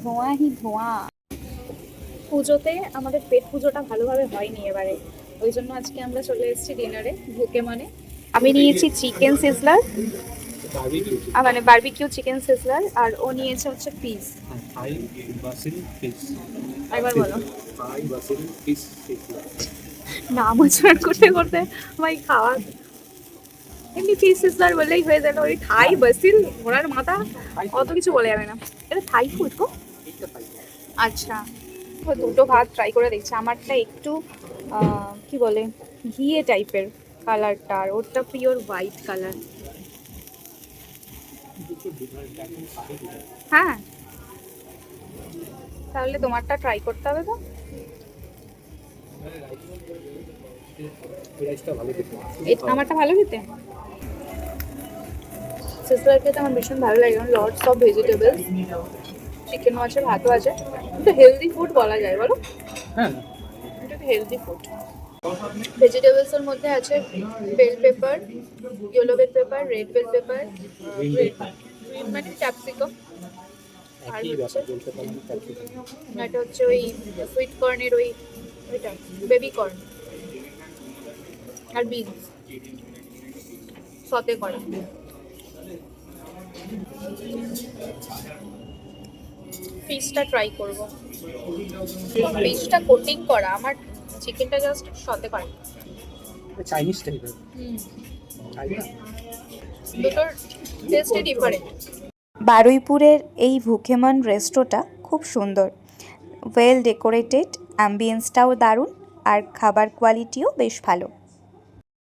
ধোঁয়াহি ধোঁয়া। পুজোতে আমাদের পেট পুজোটা ভালোভাবে হয়নি এবারে, ওই জন্য আজকে আমরা চলে এসেছি ডিনারে ভুকে মানে। আমি নিয়েছি চিকেন সিজলার, মানে বারবিকিউ চিকেন সিজলার, আর ও নিয়েছে হচ্ছে পিস। থাই বাসিল ফিশ। একবার বলো। থাই বাসিল ফিশ সিজলার। নাম উচ্চারণ করতে করতে ভাই খাওয়া, এমনি ফিশ সিজলার বললেই হয়ে যায়, ওই থাই বাসিল ঘোড়ার মাথা অত কিছু বলে যাবে না। এটা থাই ফুড গো। আচ্ছা, তো দুটো ভাত ট্রাই করে দেখছি। আমারটা একটু কি বলে ঘিয়ে টাইপের কালারটা, আর ওরটা পিওর হোয়াইট কালার। হ্যাঁ, তাহলে তোমারটা ট্রাই করতে হবে তো। আমারটা ভালো খেতে, সিজলার খেতে আমার ভীষণ ভালো লাগে, কারণ লটস অফ ভেজিটেবলস, চিকেনও আছে, ভাতও আছে। এটা হেলদি ফুড বলা যায়, বলো? হ্যাঁ, এটা হেলদি ফুড। ভেজিটেবলসের মধ্যে আছে bell pepper, yellow bell pepper, red bell pepper, green মানে ক্যাপসিকাম, আর হচ্ছে এটা হচ্ছে ওই সুইট কর্নের ওইটা বেবি কর্ন, আর বিনস সতে করা। ফিশটা ট্রাই করব, ফিশটা কোটিং করা, আমার চিকেনটা জাস্ট সতে করা। চাইনিজ টাইপের। দুটোর টেস্টই ডিফারেন্ট। বারুইপুরের এই ভুকেমন রেস্টোটা খুব সুন্দর, ওয়েল ডেকোরেটেড, অ্যাম্বিয়েন্সটাও দারুণ, আর খাবার কোয়ালিটিও বেশ ভালো।